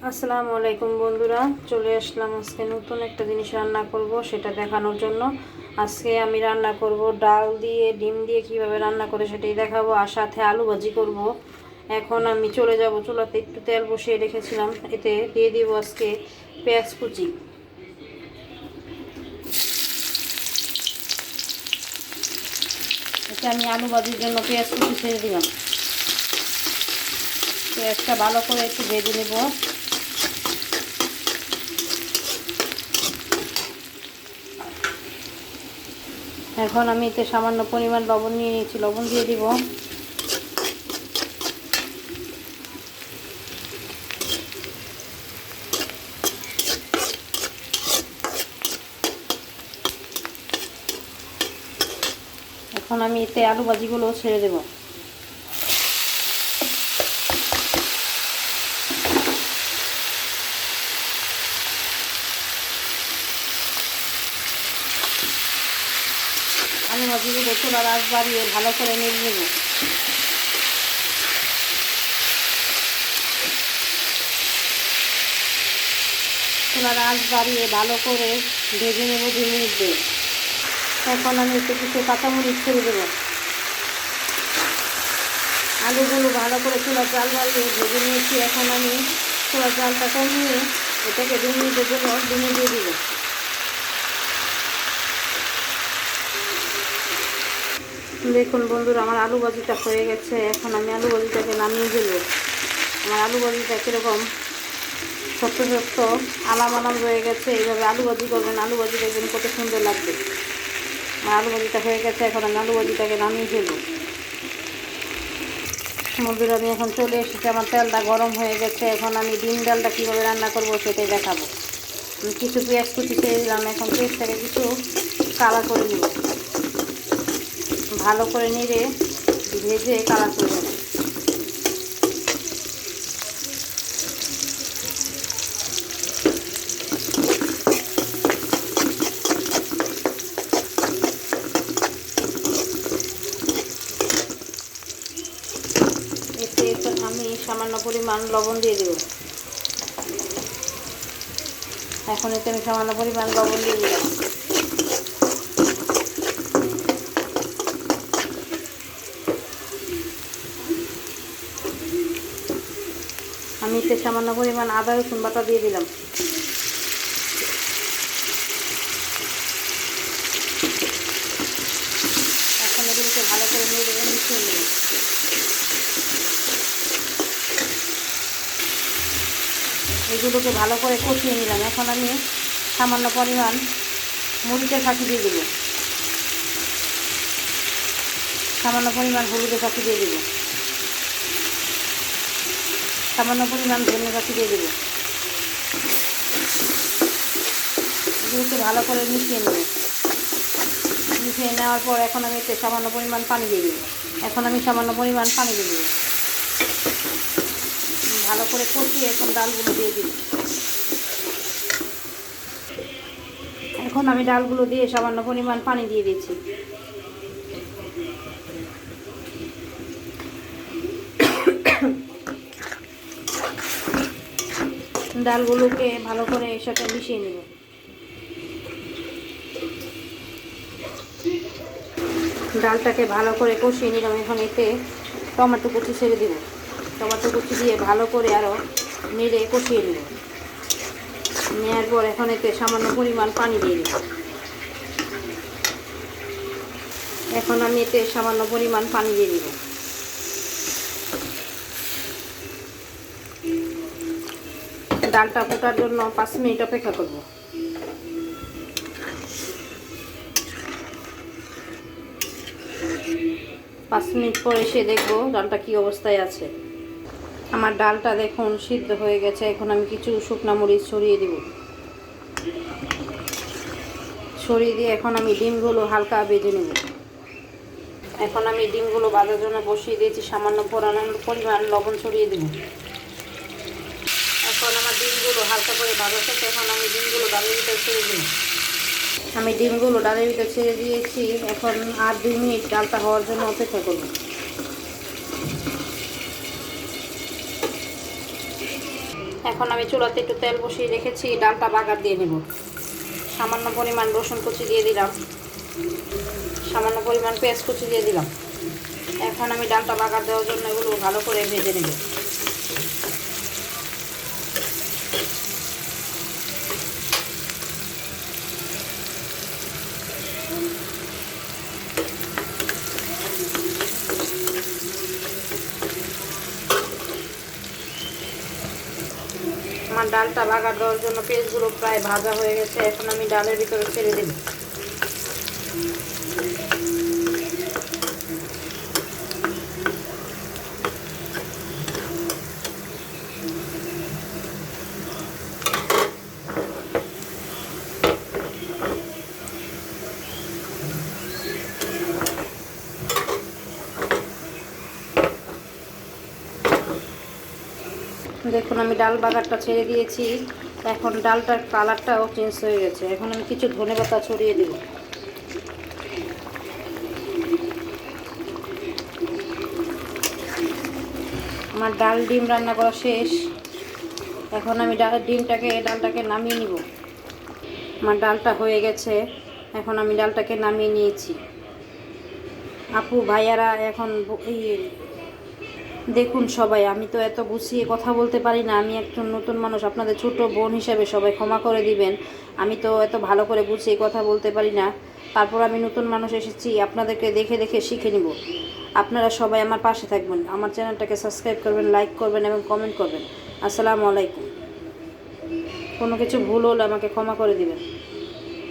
আসসালামু আলাইকুম বন্ধুরা, চলে আসলাম আজকে নতুন একটা জিনিস রান্না করব সেটা দেখানোর জন্য। আজকে আমি রান্না করব ডাল দিয়ে ডিম দিয়ে কিভাবে রান্না করে সেটাই দেখাবো, আর সাথে আলু ভাজি করব। এখন আমি চলে যাব চুলাতে, একটু তেল বসিয়ে রেখেছিলাম, এতে দিয়ে দিব আজকে পেঁয়াজ কুচি। এতে আমি আলু ভাজির জন্য পেঁয়াজ কুচি ছেড়ে দিলাম। পেঁয়াজটা ভালো করে একটু ভেজে নেব। এখন আমি এতে সামান্য পরিমাণ লবণ নিয়ে নিয়েছি, লবণ দিয়ে দিব। এখন আমি এতে আলু ভাজিগুলো ছেড়ে দেব। আলু ভাজিগুলো চুলার আঁচ বাড়িয়ে ভালো করে নেড়ে নেব। চুলার আঁচ বাড়িয়ে ভালো করে ভেজে নেব 2 মিনিট ধরে। এখন আমি একটু কিছু কাঁচামরিচ ছেড়ে দেবো। আলুগুলো ভালো করে চুলার জাল বাড়িয়ে ভেজে নিয়েছি। এখন আমি চুলার জালটা কমিয়ে এটাকে 2 মিনিটের জন্য ডিমে দিয়ে দিব। দেখুন বন্ধুরা, আমার আলু ভাজিটা হয়ে গেছে। এখন আমি আলু ভাজিটাকে নামিয়ে দেব। আমার আলু ভাজিটা কীরকম শক্ত শক্ত আলাম আলাম রয়ে গেছে। এইভাবে আলু ভাজি করবেন, আলু ভাজি দেখবেন কত সুন্দর লাগবে। আমার আলু ভাজিটা হয়ে গেছে। এখন আমি আলু ভাজিটাকে নামিয়ে ফেলব। বন্ধুরা, আমি এখন চলে এসেছি, আমার তেলটা গরম হয়ে গেছে। এখন আমি ডিম ডালটা কীভাবে রান্না করব সেটাই দেখাবো। আমি কিছু পেঁয়াজ কুচি ছেড়ে দিলাম। এখন পেঁয়াজটাকে কিছু কালার করে নেব, ভালো করে নেড়ে ভেজে কালার করে নেব। এতে আমি সামান্য পরিমাণ লবণ দিয়ে দেব। এখন এতে আমি সামান্য পরিমাণ লবণ দিয়ে দিলাম। আমি এতে সামান্য পরিমাণ আদা রসুন বাটা দিয়ে দিলাম। এখন এগুলোকে ভালো করে নেড়ে মিশিয়ে নেব। এগুলোকে ভালো করে কষিয়ে নিলাম। এখন আমি সামান্য পরিমাণ মরিচের ফাঁকি দিয়ে দেব, সামান্য পরিমাণ হলুদের ফাঁকি দিয়ে দেব, সামান্য পরিমাণ ধনে ফাঁকি দিয়ে দেব। এগুলোকে ভালো করে মিশিয়ে নেব। মিশিয়ে নেওয়ার পর এখন আমি এতে সামান্য পরিমাণ পানি দিয়ে দেব। এখন আমি সামান্য পরিমাণ পানি দিয়ে দেব। ভালো করে কষিয়ে এখন ডালগুলো দিয়ে দিব। এখন আমি ডালগুলো দিয়ে সামান্য পরিমাণ পানি দিয়ে দিচ্ছি। ডালগুলোকে ভালো করে এর সাথে মিশিয়ে নেব। ডালটাকে ভালো করে কষিয়ে নিলাম। এখন এতে টমেটো কুচি ছেড়ে দেব। টমেটো কুচি দিয়ে ভালো করে আরও নেড়ে কষিয়ে নেব। নেওয়ার পর এখন এতে সামান্য পরিমাণ পানি দিয়ে দেব। এখন আমি এতে সামান্য পরিমাণ পানি দিয়ে দেব। ডালটা ফোটার জন্য 5 মিনিট অপেক্ষা করব। 5 মিনিট পর এসে দেখব ডালটা কি অবস্থায় আছে। আমার ডালটা দেখুন সিদ্ধ হয়ে গেছে। এখন আমি কিছু শুকনো মরিচ ছড়িয়ে দেব। ছড়িয়ে দিয়ে এখন আমি ডিমগুলো হালকা ভেজে নেব। এখন আমি ডিমগুলো ভাজার জন্য বসিয়ে দিয়েছি। সামান্য পরিমাণ লবণ ছড়িয়ে দেব। এখন আমার ডিমগুলো হালকা করে ভাজা শেষে এখন আমি ডিমগুলো ডালের ভিতরে ছেড়ে দিই। আমি ডিমগুলো ডালের ভিতরে ছেড়ে দিয়েছি। এখন আর 2 মিনিট ডালটা হওয়ার জন্য অপেক্ষা করব। এখন আমি চুলাতে একটু তেল বসিয়ে রেখেছি, ডালটা বাগার দিয়ে নেব। সামান্য পরিমাণ রসুন কুচি দিয়ে দিলাম, সামান্য পরিমাণ পেঁয়াজ কুচি দিয়ে দিলাম। এখন আমি ডালটা বাগার দেওয়ার জন্য এগুলো ভালো করে ভেজে নেব। আমার ডালটা বাগার দেওয়ার জন্য পেঁয়াজগুলো প্রায় ভাজা হয়ে গেছে। এখন আমি ডালের ভিতরে ছেড়ে দেব। দেখুন আমি ডাল বাগারটা ছেড়ে দিয়েছি। এখন ডালটার কালারটাও চেঞ্জ হয়ে গেছে। এখন আমি কিছু ধনেপাতা ছড়িয়ে দেব। আমার ডাল ডিম রান্না করা শেষ। এখন আমি ডালটাকে নামিয়ে নিব। আমার ডালটা হয়ে গেছে। এখন আমি ডালটাকে নামিয়ে নিয়েছি। আপু ভাইয়ারা এখন দেখুন সবাই, আমি তো এত গুছিয়ে কথা বলতে পারি না। আমি একজন নতুন মানুষ, আপনাদের ছোট বোন হিসেবে সবাই ক্ষমা করে দিবেন। আমি তো এত ভালো করে গুছিয়ে কথা বলতে পারি না। তারপর আমি নতুন মানুষ এসেছি, আপনাদেরকে দেখে দেখে শিখে নিব। আপনারা সবাই আমার পাশে থাকবেন, আমার চ্যানেলটাকে সাবস্ক্রাইব করবেন, লাইক করবেন এবং কমেন্ট করবেন। আসসালামু আলাইকুম। কোনো কিছু ভুল হলে আমাকে ক্ষমা করে দিবেন।